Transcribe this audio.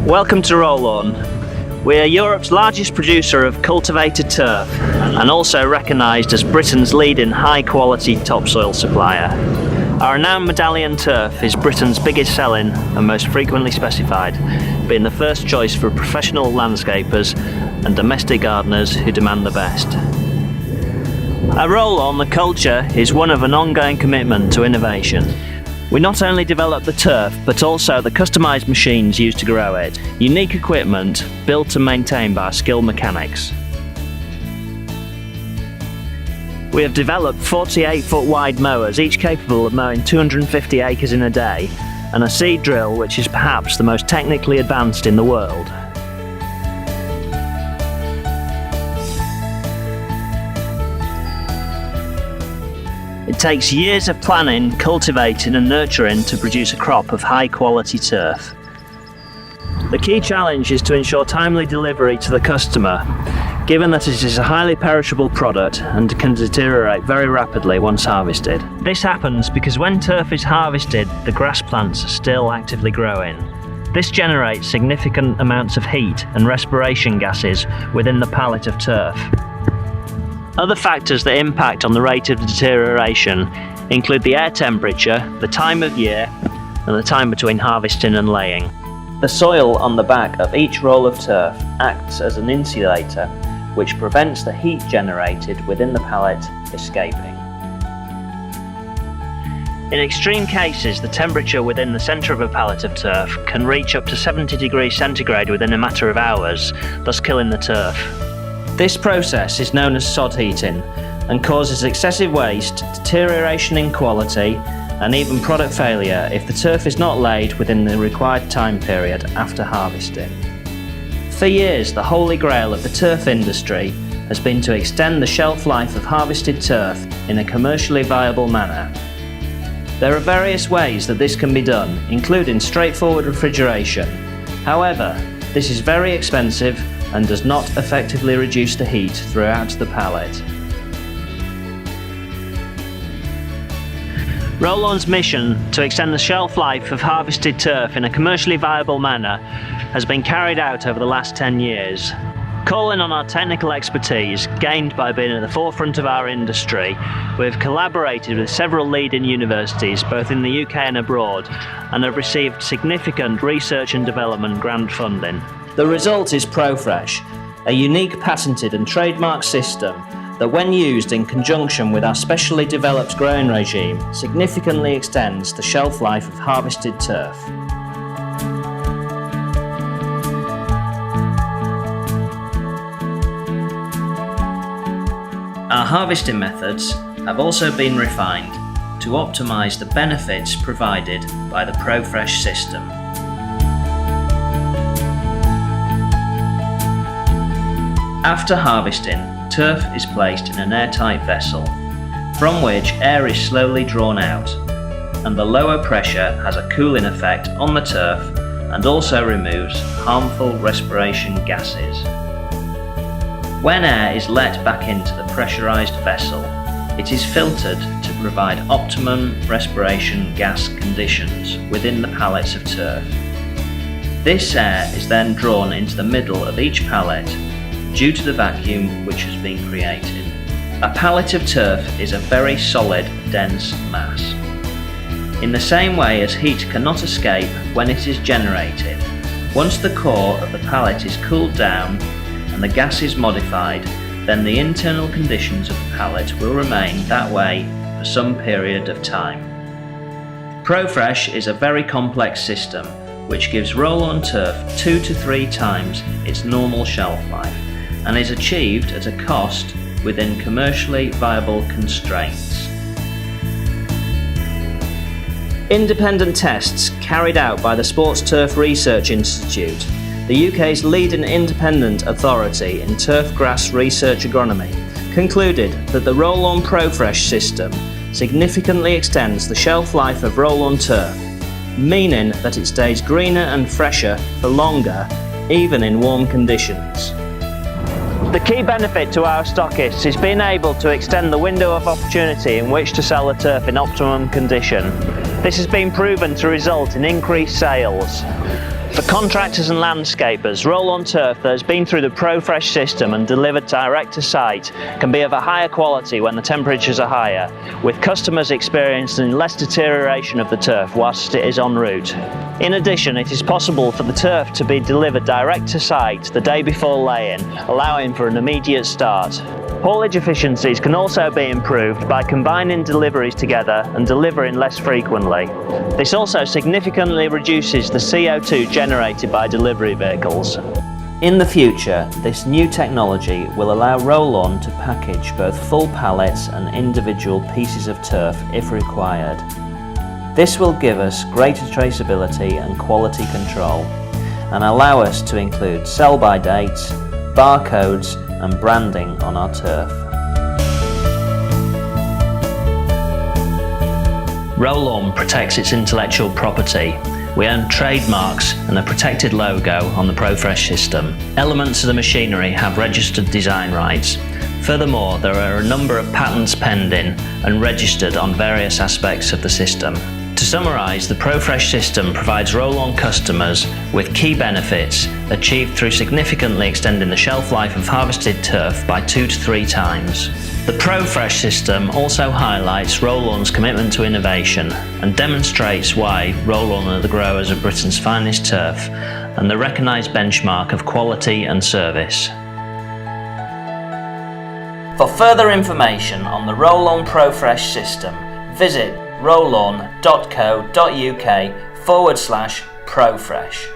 Welcome to Rolawn. We are Europe's largest producer of cultivated turf and also recognised as Britain's leading high-quality topsoil supplier. Our renowned medallion turf is Britain's biggest selling and most frequently specified, being the first choice for professional landscapers and domestic gardeners who demand the best. At Rolawn, the culture is one of an ongoing commitment to innovation. We not only develop the turf, but also the customised machines used to grow it, unique equipment built and maintained by skilled mechanics. We have developed 48-foot wide mowers, each capable of mowing 250 acres in a day, and a seed drill which is perhaps the most technically advanced in the world. It takes years of planning, cultivating and nurturing to produce a crop of high quality turf. The key challenge is to ensure timely delivery to the customer, given that it is a highly perishable product and can deteriorate very rapidly once harvested. This happens because when turf is harvested, the grass plants are still actively growing. This generates significant amounts of heat and respiration gases within the pallet of turf. Other factors that impact on the rate of deterioration include the air temperature, the time of year, and the time between harvesting and laying. The soil on the back of each roll of turf acts as an insulator, which prevents the heat generated within the pallet escaping. In extreme cases, the temperature within the centre of a pallet of turf can reach up to 70 degrees centigrade within a matter of hours, thus killing the turf. This process is known as sod heating and causes excessive waste, deterioration in quality, and even product failure if the turf is not laid within the required time period after harvesting. For years, the holy grail of the turf industry has been to extend the shelf life of harvested turf in a commercially viable manner. There are various ways that this can be done, including straightforward refrigeration. However, this is very expensive and does not effectively reduce the heat throughout the pallet. Rolawn's mission to extend the shelf life of harvested turf in a commercially viable manner has been carried out over the last 10 years. Calling on our technical expertise, gained by being at the forefront of our industry, we have collaborated with several leading universities, both in the UK and abroad, and have received significant research and development grant funding. The result is Profresh, a unique patented and trademarked system that, when used in conjunction with our specially developed growing regime, significantly extends the shelf life of harvested turf. Our harvesting methods have also been refined to optimise the benefits provided by the Profresh system. After harvesting, turf is placed in an airtight vessel, from which air is slowly drawn out, and the lower pressure has a cooling effect on the turf and also removes harmful respiration gases. When air is let back into the pressurised vessel, it is filtered to provide optimum respiration gas conditions within the pallets of turf. This air is then drawn into the middle of each pallet due to the vacuum which has been created. A pallet of turf is a very solid, dense mass. In the same way as heat cannot escape when it is generated, once the core of the pallet is cooled down and the gas is modified, then the internal conditions of the pallet will remain that way for some period of time. Profresh is a very complex system which gives Rolawn turf 2 to 3 times its normal shelf life, and is achieved at a cost within commercially viable constraints. Independent tests carried out by the Sports Turf Research Institute, the UK's leading independent authority in turf grass research agronomy, concluded that the Rolawn Profresh system significantly extends the shelf life of Rolawn turf, meaning that it stays greener and fresher for longer, even in warm conditions. The key benefit to our stockists is being able to extend the window of opportunity in which to sell the turf in optimum condition. This has been proven to result in increased sales. For contractors and landscapers, roll-on turf that has been through the Profresh system and delivered direct to site can be of a higher quality when the temperatures are higher, with customers experiencing less deterioration of the turf whilst it is en route. In addition, it is possible for the turf to be delivered direct to site the day before laying, allowing for an immediate start. Haulage efficiencies can also be improved by combining deliveries together and delivering less frequently. This also significantly reduces the CO2 generated by delivery vehicles. In the future, this new technology will allow Rolawn to package both full pallets and individual pieces of turf if required. This will give us greater traceability and quality control, and allow us to include sell-by dates, barcodes and branding on our turf. Rolawn protects its intellectual property. We own trademarks and a protected logo on the Profresh system. Elements of the machinery have registered design rights. Furthermore, there are a number of patents pending and registered on various aspects of the system. To summarise, the Profresh system provides Rolawn customers with key benefits achieved through significantly extending the shelf life of harvested turf by 2 to 3 times. The Profresh system also highlights Rolawn's commitment to innovation and demonstrates why Rolawn are the growers of Britain's finest turf and the recognised benchmark of quality and service. For further information on the Rolawn Profresh system, visit rolawn.co.uk/Profresh.